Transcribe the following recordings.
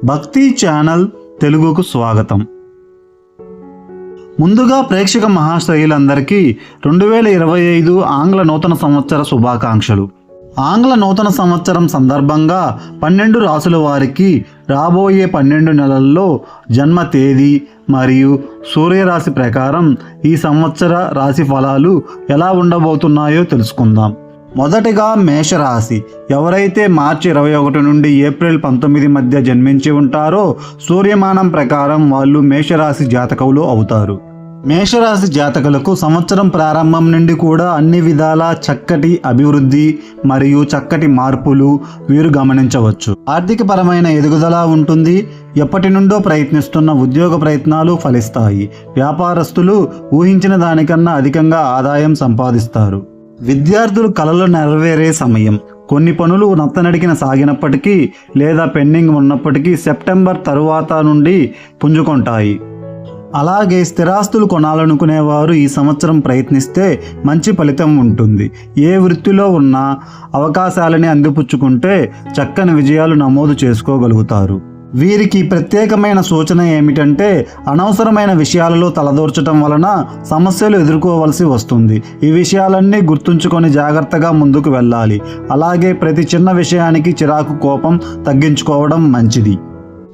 భక్తి ఛానల్ తెలుగుకు స్వాగతం. ముందుగా ప్రేక్షక మహాశయులందరికీ 2025 ఆంగ్ల నూతన సంవత్సర శుభాకాంక్షలు. ఆంగ్ల నూతన సంవత్సరం సందర్భంగా 12 రాసుల వారికి రాబోయే 12 నెలల్లో జన్మ తేదీ మరియు సూర్యరాశి ప్రకారం ఈ సంవత్సర రాశి ఫలాలు ఎలా ఉండబోతున్నాయో తెలుసుకుందాం. మొదటిగా మేషరాశి. ఎవరైతే మార్చి 21 నుండి ఏప్రిల్ 19 మధ్య జన్మించి ఉంటారో సూర్యమానం ప్రకారం వాళ్ళు మేషరాశి జాతకులు అవుతారు. మేషరాశి జాతకులకు సంవత్సరం ప్రారంభం నుండి కూడా అన్ని విధాల చక్కటి అభివృద్ధి మరియు చక్కటి మార్పులు వీరు గమనించవచ్చు. ఆర్థికపరమైన ఎదుగుదల ఉంటుంది. ఎప్పటి నుండో ప్రయత్నిస్తున్న ఉద్యోగ ప్రయత్నాలు ఫలిస్తాయి. వ్యాపారస్తులు ఊహించిన దానికన్నా అధికంగా ఆదాయం సంపాదిస్తారు. విద్యార్థులు కలలు నెరవేరే సమయం. కొన్ని పనులు నత్తనడికిన సాగినప్పటికీ లేదా పెండింగ్ ఉన్నప్పటికీ సెప్టెంబర్ తరువాత నుండి పుంజుకుంటాయి. అలాగే స్థిరాస్తులు కొనాలనుకునేవారు ఈ సంవత్సరం ప్రయత్నిస్తే మంచి ఫలితం ఉంటుంది. ఏ వృత్తిలో ఉన్న అవకాశాలని అందిపుచ్చుకుంటే చక్కని విజయాలు నమోదు చేసుకోగలుగుతారు. వీరికి ప్రత్యేకమైన సూచన ఏమిటంటే అనవసరమైన విషయాలలో తలదూర్చడం వలన సమస్యలు ఎదుర్కోవలసి వస్తుంది. ఈ విషయాలన్నీ గుర్తుంచుకొని జాగ్రత్తగా ముందుకు వెళ్ళాలి. అలాగే ప్రతి చిన్న విషయానికి చిరాకు కోపం తగ్గించుకోవడం మంచిది.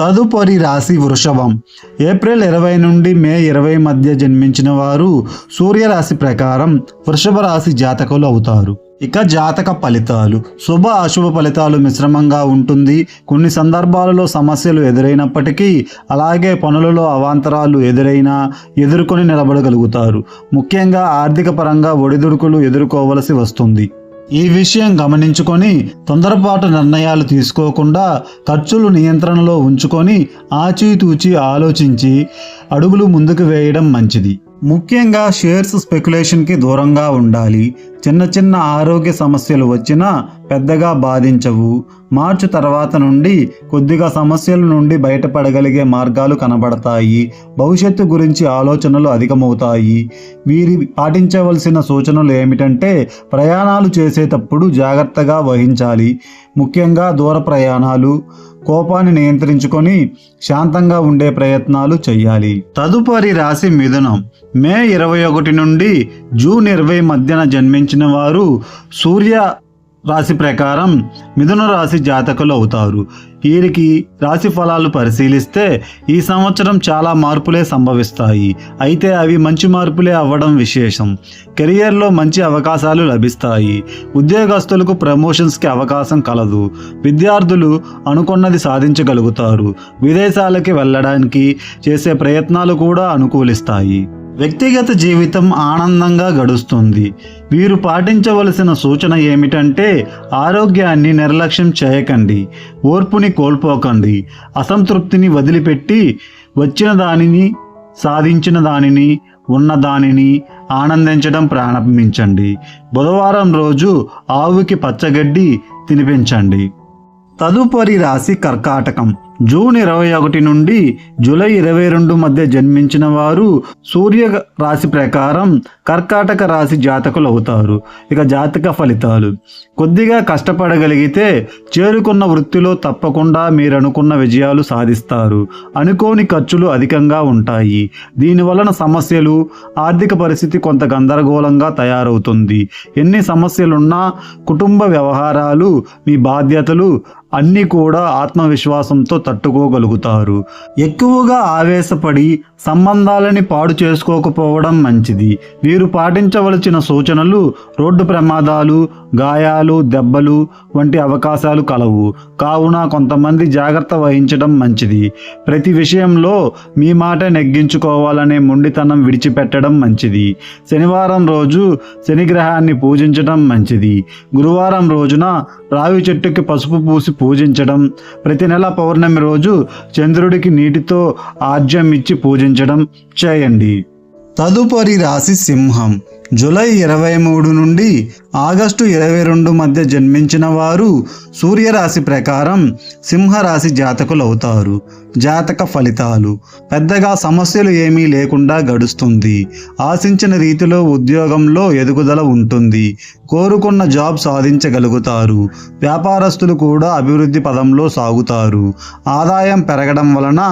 తదుపరి రాశి వృషభం. ఏప్రిల్ 20 నుండి మే 20 మధ్య జన్మించిన వారు సూర్యరాశి ప్రకారం వృషభ రాశి జాతకులు అవుతారు. ఇక జాతక ఫలితాలు. శుభ అశుభ ఫలితాలు మిశ్రమంగా ఉంటుంది. కొన్ని సందర్భాలలో సమస్యలు ఎదురైనప్పటికీ అలాగే పనులలో అవాంతరాలు ఎదురైనా ఎదుర్కొని నిలబడగలుగుతారు. ముఖ్యంగా ఆర్థిక పరంగా ఒడిదుడుకులు ఎదుర్కోవలసి వస్తుంది. ఈ విషయం గమనించుకొని తొందరపాటు నిర్ణయాలు తీసుకోకుండా ఖర్చులు నియంత్రణలో ఉంచుకొని ఆచితూచి ఆలోచించి అడుగులు ముందుకు వేయడం మంచిది. ముఖ్యంగా షేర్స్ స్పెక్యులేషన్కి దూరంగా ఉండాలి. చిన్న చిన్న ఆరోగ్య సమస్యలు వచ్చినా పెద్దగా బాధించవు. మార్చి తర్వాత నుండి కొద్దిగా సమస్యల నుండి బయటపడగలిగే మార్గాలు కనబడతాయి. భవిష్యత్తు గురించి ఆలోచనలు అధికమవుతాయి. వీరి పాటించవలసిన సూచనలు ఏమిటంటే ప్రయాణాలు చేసేటప్పుడు జాగ్రత్తగా వహించాలి. ముఖ్యంగా దూర ప్రయాణాలు. కోపాన్ని నియంత్రించుకొని శాంతంగా ఉండే ప్రయత్నాలు చేయాలి. తదుపరి రాశి మిథునం. మే 21 నుండి జూన్ 20 మధ్యన జన్మించిన వారు సూర్య రాశి ప్రకారం మిథున రాశి జాతకులు అవుతారు. వీరికి రాశి ఫలాలు పరిశీలిస్తే ఈ సంవత్సరం చాలా మార్పులే సంభవిస్తాయి. అయితే అవి మంచి మార్పులే అవ్వడం విశేషం. కెరియర్లో మంచి అవకాశాలు లభిస్తాయి. ఉద్యోగస్తులకు ప్రమోషన్స్కి అవకాశం కలదు. విద్యార్థులు అనుకున్నది సాధించగలుగుతారు. విదేశాలకి వెళ్ళడానికి చేసే ప్రయత్నాలు కూడా అనుకూలిస్తాయి. వ్యక్తిగత జీవితం ఆనందంగా గడుస్తుంది. వీరు పాటించవలసిన సూచన ఏమిటంటే ఆరోగ్యాన్ని నిర్లక్ష్యం చేయకండి. ఓర్పుని కోల్పోకండి. అసంతృప్తిని వదిలిపెట్టి వచ్చిన దానిని సాధించిన దానిని ఉన్న దానిని ఆనందించడం ప్రారంభించండి. బుధవారం రోజు ఆవుకి పచ్చగడ్డి తినిపించండి. తదుపరి రాశి కర్కాటకం. జూన్ 21 నుండి జూలై 22 మధ్య జన్మించిన వారు సూర్య రాశి ప్రకారం కర్కాటక రాశి జాతకులు అవుతారు. ఇక జాతక ఫలితాలు. కొద్దిగా కష్టపడగలిగితే చేరుకున్న వృత్తిలో తప్పకుండా మీరు అనుకున్న విజయాలు సాధిస్తారు. అనుకోని ఖర్చులు అధికంగా ఉంటాయి. దీనివలన సమస్యలు ఆర్థిక పరిస్థితి కొంత గందరగోళంగా తయారవుతుంది. ఎన్ని సమస్యలున్నా కుటుంబ వ్యవహారాలు మీ బాధ్యతలు అన్నీ కూడా ఆత్మవిశ్వాసంతో తట్టుకోగలుగుతారు. ఎక్కువగా ఆవేశపడి సంబంధాలని పాడు చేసుకోకపోవడం మంచిది. వీరు పాటించవలసిన సూచనలు రోడ్డు ప్రమాదాలు, గాయాలు, దెబ్బలు వంటి అవకాశాలు కలవు. కావున కొంతమంది జాగ్రత్త వహించడం మంచిది. ప్రతి విషయంలో మీ మాట నెగ్గించుకోవాలనే మొండితనం విడిచిపెట్టడం మంచిది. శనివారం రోజు శనిగ్రహాన్ని పూజించడం మంచిది. గురువారం రోజున రావి చెట్టుకి పసుపు పూసి పూజించడం. ప్రతి నెల పౌర్ణమి రోజు చంద్రుడికి నీటితో ఆజ్యం ఇచ్చి పూజించడం చేయండి. తదుపరి రాశి సింహం. జూలై 23 నుండి ఆగస్టు 22 మధ్య జన్మించిన వారు సూర్యరాశి ప్రకారం సింహరాశి జాతకులు అవుతారు. జాతక ఫలితాలు: పెద్దగా సమస్యలు ఏమీ లేకుండా గడుస్తుంది. ఆశించిన రీతిలో ఉద్యోగంలో ఎదుగుదల ఉంటుంది. కోరుకున్న జాబ్ సాధించగలుగుతారు. వ్యాపారస్తులు కూడా అభివృద్ధి పదంలో సాగుతారు. ఆదాయం పెరగడం వలన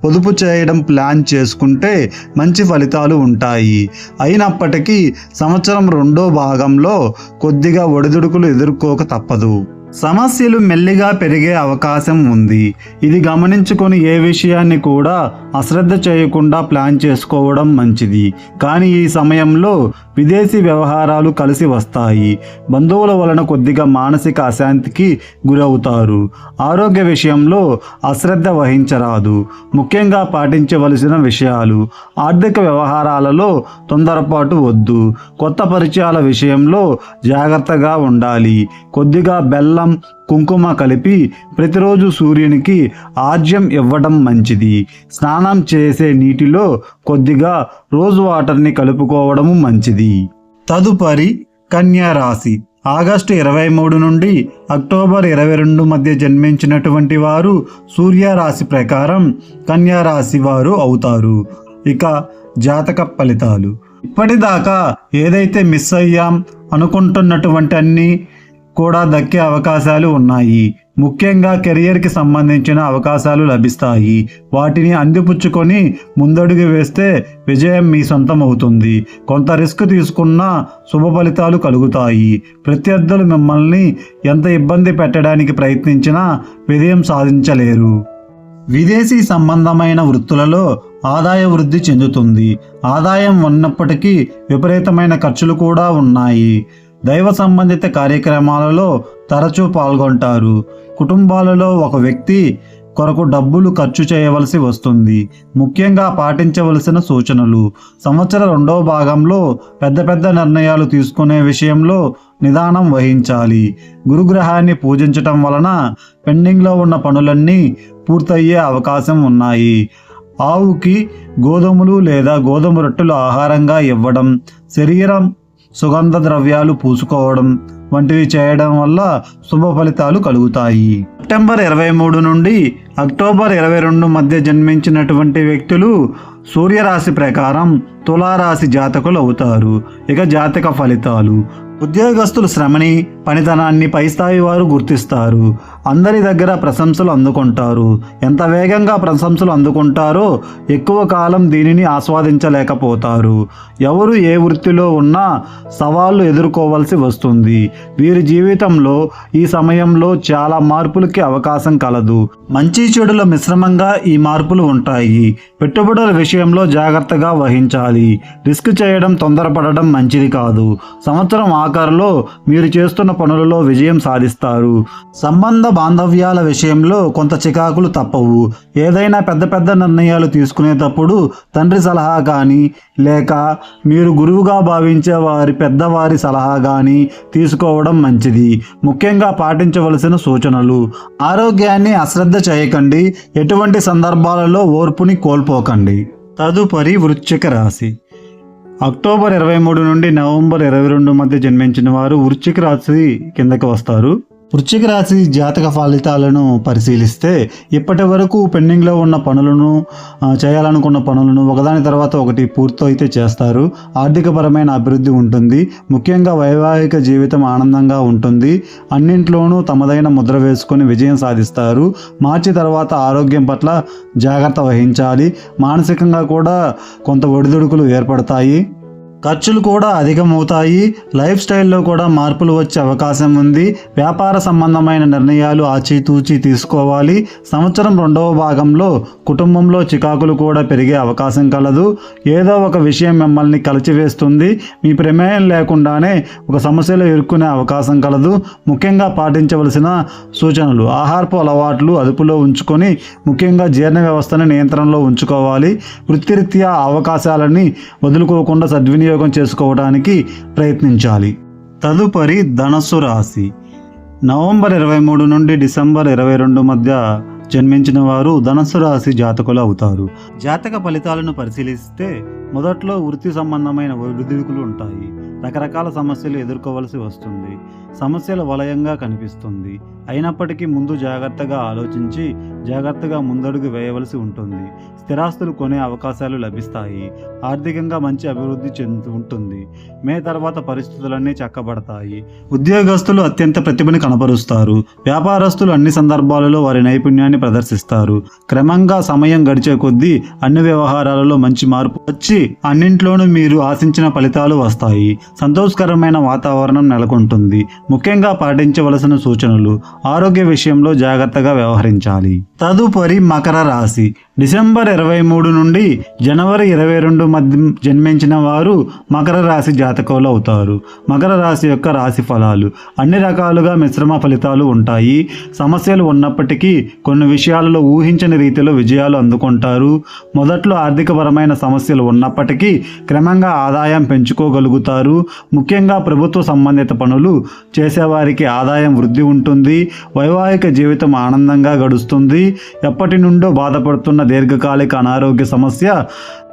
పొదుపు చేయడం ప్లాన్ చేసుకుంటే మంచి ఫలితాలు ఉంటాయి. అయినప్పటికీ సంవత్సరం రెండో భాగంలో కొద్దిగా ఒడిదుడుకులు ఎదుర్కోక తప్పదు. సమస్యలు మెల్లిగా పెరిగే అవకాశం ఉంది. ఇది గమనించుకొని ఏ విషయాన్ని కూడా అశ్రద్ధ చేయకుండా ప్లాన్ చేసుకోవడం మంచిది. కానీ ఈ సమయంలో విదేశీ వ్యవహారాలు కలిసి వస్తాయి. బంధువుల వలన కొద్దిగా మానసిక అశాంతికి గురవుతారు. ఆరోగ్య విషయంలో అశ్రద్ధ వహించరాదు. ముఖ్యంగా పాటించవలసిన విషయాలు: ఆర్థిక వ్యవహారాలలో తొందరపాటు వద్దు. కొత్త పరిచయాల విషయంలో జాగ్రత్తగా ఉండాలి. కొద్దిగా బెల్లం, కుంకుమ కలిపి ప్రతిరోజు సూర్యునికి ఆర్జ్యం ఇవ్వడం మంచిది. స్నానం చేసే నీటిలో కొద్దిగా రోజ్ వాటర్ని కలుపుకోవడము మంచిది. తదుపరి కన్యా రాశి. ఆగస్టు 23 నుండి అక్టోబర్ 22 మధ్య జన్మించినటువంటి వారు సూర్యరాశి ప్రకారం కన్యా రాశి వారు అవుతారు. ఇక జాతక ఫలితాలు: ఇప్పటిదాకా ఏదైతే మిస్ అయ్యాం అనుకుంటున్నటువంటి అన్నీ కూడా దక్కే అవకాశాలు ఉన్నాయి. ముఖ్యంగా కెరియర్కి సంబంధించిన అవకాశాలు లభిస్తాయి. వాటిని అందిపుచ్చుకొని ముందడుగు వేస్తే విజయం మీ సొంతం అవుతుంది. కొంత రిస్క్ తీసుకున్నా శుభ ఫలితాలు కలుగుతాయి. ప్రత్యర్థులు మిమ్మల్ని ఎంత ఇబ్బంది పెట్టడానికి ప్రయత్నించినా విజయం సాధించలేరు. విదేశీ సంబంధమైన వృత్తులలో ఆదాయ వృద్ధి చెందుతుంది. ఆదాయం ఉన్నప్పటికీ విపరీతమైన ఖర్చులు కూడా ఉన్నాయి. దైవ సంబంధిత కార్యక్రమాలలో తరచూ పాల్గొంటారు. కుటుంబాలలో ఒక వ్యక్తి కొరకు డబ్బులు ఖర్చు చేయవలసి వస్తుంది. ముఖ్యంగా పాటించవలసిన సూచనలు: సంవత్సర రెండవ భాగంలో పెద్ద పెద్ద నిర్ణయాలు తీసుకునే విషయంలో నిదానం వహించాలి. గురుగ్రహాన్ని పూజించటం వలన పెండింగ్లో ఉన్న పనులన్నీ పూర్తయ్యే అవకాశం ఉన్నాయి. ఆవుకి గోధుమలు లేదా గోధుమ రొట్టెలు ఆహారంగా ఇవ్వడం, శరీరం సుగంధ ద్రవ్యాలు పూసుకోవడం వంటివి చేయడం వల్ల శుభ ఫలితాలు కలుగుతాయి. సెప్టెంబర్ 23 నుండి అక్టోబర్ 22 మధ్య జన్మించినటువంటి వ్యక్తులు సూర్యరాశి ప్రకారం తులారాశి జాతకులు అవుతారు. ఇక జాతక ఫలితాలు: ఉద్యోగస్తులు శ్రమని, పనితనాన్ని పై స్థాయి వారు గుర్తిస్తారు. అందరి దగ్గర ప్రశంసలు అందుకుంటారు. ఎంత వేగంగా ప్రశంసలు అందుకుంటారో ఎక్కువ కాలం దీనిని ఆస్వాదించలేకపోతారు. ఎవరు ఏ వృత్తిలో ఉన్నా సవాళ్లు ఎదుర్కోవాల్సి వస్తుంది. వీరి జీవితంలో ఈ సమయంలో చాలా మార్పులకి అవకాశం కలదు. మంచి చెడుల మిశ్రమంగా ఈ మార్పులు ఉంటాయి. పెట్టుబడుల విషయంలో జాగ్రత్తగా వహించాలి. రిస్క్ చేయడం, తొందరపడడం మంచిది కాదు. సంవత్సరం ఆఖరులో మీరు చేస్తున్న పనులలో విజయం సాధిస్తారు. సంబంధ బాంధవ్యాల విషయంలో కొంత చికాకులు తప్పవు. ఏదైనా పెద్ద పెద్ద నిర్ణయాలు తీసుకునేటప్పుడు తండ్రి సలహా కానీ లేక మీరు గురువుగా భావించే వారి పెద్దవారి సలహా కానీ తీసుకోవడం మంచిది. ముఖ్యంగా పాటించవలసిన సూచనలు: ఆరోగ్యాన్ని అశ్రద్ధ చేయకండి. ఎటువంటి సందర్భాలలో ఓర్పుని కోల్పోకండి. తదుపరి వృశ్చిక రాశి. అక్టోబర్ 23 నుండి నవంబర్ 22 మధ్య జన్మించిన వారు వృశ్చిక రాశి కిందకి వస్తారు. వృశ్చిక రాశి జాతక ఫలితాలను పరిశీలిస్తే ఇప్పటి వరకు పెండింగ్లో ఉన్న పనులను, చేయాలనుకున్న పనులను ఒకదాని తర్వాత ఒకటి పూర్తయితే చేస్తారు. ఆర్థికపరమైన అభివృద్ధి ఉంటుంది. ముఖ్యంగా వైవాహిక జీవితం ఆనందంగా ఉంటుంది. అన్నింట్లోనూ తమదైన ముద్ర వేసుకొని విజయం సాధిస్తారు. మార్చి తర్వాత ఆరోగ్యం పట్ల జాగ్రత్త వహించాలి. మానసికంగా కూడా కొంత ఒడిదుడుకులు ఏర్పడతాయి. ఖర్చులు కూడా అధికమవుతాయి. లైఫ్ స్టైల్లో కూడా మార్పులు వచ్చే అవకాశం ఉంది. వ్యాపార సంబంధమైన నిర్ణయాలు ఆచితూచి తీసుకోవాలి. సంవత్సరం రెండవ భాగంలో కుటుంబంలో చికాకులు కూడా పెరిగే అవకాశం కలదు. ఏదో ఒక విషయం మిమ్మల్ని కలిచివేస్తుంది. మీ ప్రమేయం లేకుండానే ఒక సమస్యలో ఇరుక్కునే అవకాశం కలదు. ముఖ్యంగా పాటించవలసిన సూచనలు: ఆహారపు అలవాట్లు అదుపులో ఉంచుకొని ముఖ్యంగా జీర్ణ వ్యవస్థను నియంత్రణలో ఉంచుకోవాలి. వృత్తిరీత్యా అవకాశాలని వదులుకోకుండా సద్వినియోగం చేసుకోవడానికి ప్రయత్నించాలి. తదుపరి ధనస్సు రాశి. నవంబర్ 23 నుండి డిసెంబర్ 22 మధ్య జన్మించిన వారు ధనస్సు రాశి జాతకులు అవుతారు. జాతక ఫలితాలను పరిశీలిస్తే మొదట్లో వృత్తి సంబంధమైన ఒడిదుడుకులు ఉంటాయి. రకరకాల సమస్యలు ఎదుర్కోవలసి వస్తుంది. సమస్యల వలయంగా కనిపిస్తుంది. అయినప్పటికీ ముందు జాగ్రత్తగా ఆలోచించి జాగ్రత్తగా ముందడుగు వేయవలసి ఉంటుంది. స్థిరాస్తులు కొనే అవకాశాలు లభిస్తాయి. ఆర్థికంగా మంచి అభివృద్ధి ఉంటుంది. మే తర్వాత పరిస్థితులన్నీ చక్కబడతాయి. ఉద్యోగస్తులు అత్యంత ప్రతిభని కనపరుస్తారు. వ్యాపారస్తులు అన్ని సందర్భాలలో వారి నైపుణ్యాన్ని ప్రదర్శిస్తారు. క్రమంగా సమయం గడిచే కొద్దీ అన్ని వ్యవహారాలలో మంచి మార్పు వచ్చి అన్నింట్లోనూ మీరు ఆశించిన ఫలితాలు వస్తాయి. సంతోషకరమైన వాతావరణం నెలకొంటుంది. ముఖ్యంగా పాటించవలసిన సూచనలు: ఆరోగ్య విషయంలో జాగ్రత్తగా వ్యవహరించాలి. తదుపరి మకర రాశి. డిసెంబర్ 23 నుండి జనవరి 22 మధ్య జన్మించిన వారు మకర రాశి జాతకులు అవుతారు. మకర రాశి యొక్క రాశి ఫలాలు: అన్ని రకాలుగా మిశ్రమ ఫలితాలు ఉంటాయి. సమస్యలు ఉన్నప్పటికీ కొన్ని విషయాలలో ఊహించని రీతిలో విజయాలు అందుకుంటారు. మొదట్లో ఆర్థికపరమైన సమస్యలు ఉన్నప్పటికీ క్రమంగా ఆదాయం పెంచుకోగలుగుతారు. ముఖ్యంగా ప్రభుత్వ సంబంధిత పనులు చేసేవారికి ఆదాయం వృద్ధి ఉంటుంది. వైవాహిక జీవితం ఆనందంగా గడుస్తుంది. ఎప్పటి నుండో బాధపడుతున్న దీర్ఘకాలిక అనారోగ్య సమస్య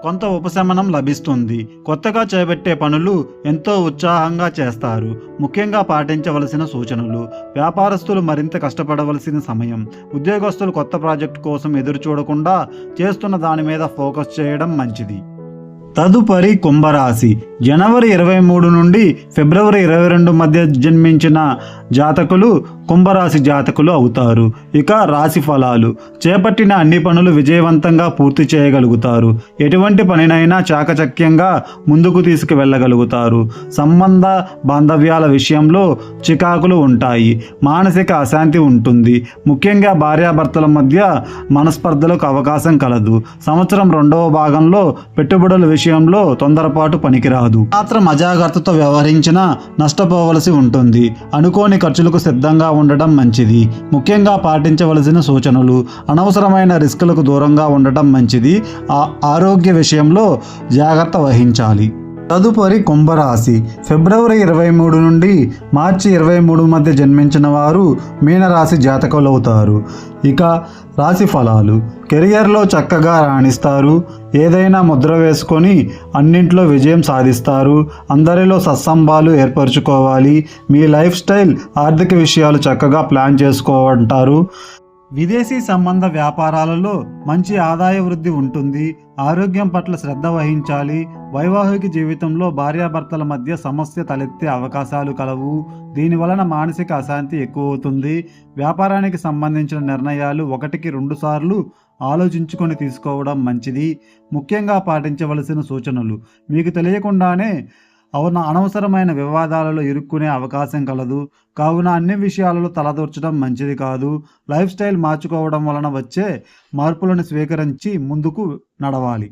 కొంత ఉపశమనం లభిస్తుంది. కొత్తగా చేపట్టే పనులు ఎంతో ఉత్సాహంగా చేస్తారు. ముఖ్యంగా పాటించవలసిన సూచనలు: వ్యాపారస్తులు మరింత కష్టపడవలసిన సమయం. ఉద్యోగస్తులు కొత్త ప్రాజెక్టు కోసం ఎదురు చూడకుండా చేస్తున్న దాని మీద ఫోకస్ చేయడం మంచిది. తదుపరి కుంభరాశి. జనవరి 23 నుండి ఫిబ్రవరి 22 మధ్య జన్మించిన జాతకులు కుంభరాశి జాతకులు అవుతారు. ఇక రాశి ఫలాలు: చేపట్టిన అన్ని పనులు విజయవంతంగా పూర్తి చేయగలుగుతారు. ఎటువంటి పనినైనా చాకచక్యంగా ముందుకు తీసుకువెళ్ళగలుగుతారు. సంబంధ బాంధవ్యాల విషయంలో చికాకులు ఉంటాయి. మానసిక అశాంతి ఉంటుంది. ముఖ్యంగా భార్యాభర్తల మధ్య మనస్పర్ధలకు అవకాశం కలదు. సంవత్సరం రెండవ భాగంలో పెట్టుబడుల విషయంలో తొందరపాటు పనికిరాదు. మాత్రం అజాగ్రత్తతో వ్యవహరించినా నష్టపోవలసి ఉంటుంది. అనుకోని ఖర్చులకు సిద్ధంగా ఉండటం మంచిది. ముఖ్యంగా పాటించవలసిన సూచనలు: అనవసరమైన రిస్కులకు దూరంగా ఉండటం మంచిది. ఆరోగ్య విషయంలో జాగ్రత్త వహించాలి. తదుపరి కుంభరాశి. ఫిబ్రవరి 23 నుండి మార్చి 23 మధ్య జన్మించిన వారు మీనరాశి జాతకులు అవుతారు. ఇక రాశి ఫలాలు: కెరియర్లో చక్కగా రాణిస్తారు. ఏదైనా ముద్ర వేసుకొని అన్నింట్లో విజయం సాధిస్తారు. అందరిలో సత్సంబాలు ఏర్పరచుకోవాలి. మీ లైఫ్ స్టైల్, ఆర్థిక విషయాలు చక్కగా ప్లాన్ చేసుకోంటారు. విదేశీ సంబంధ వ్యాపారాలలో మంచి ఆదాయ వృద్ధి ఉంటుంది. ఆరోగ్యం పట్ల శ్రద్ధ వహించాలి. వైవాహిక జీవితంలో భార్యాభర్తల మధ్య సమస్య తలెత్తే అవకాశాలు కలవు. దీనివలన మానసిక అశాంతి ఎక్కువవుతుంది. వ్యాపారానికి సంబంధించిన నిర్ణయాలు 1-2 సార్లు ఆలోచించుకొని తీసుకోవడం మంచిది. ముఖ్యంగా పాటించవలసిన సూచనలు: మీకు తెలియకుండానే అనవసరమైన వివాదాలలో ఇరుక్కునే అవకాశం కలదు. కావున అన్ని విషయాలలో తలదూర్చడం మంచిది కాదు. లైఫ్ స్టైల్ మార్చుకోవడం వలన వచ్చే మార్పులను స్వీకరించి ముందుకు నడవాలి.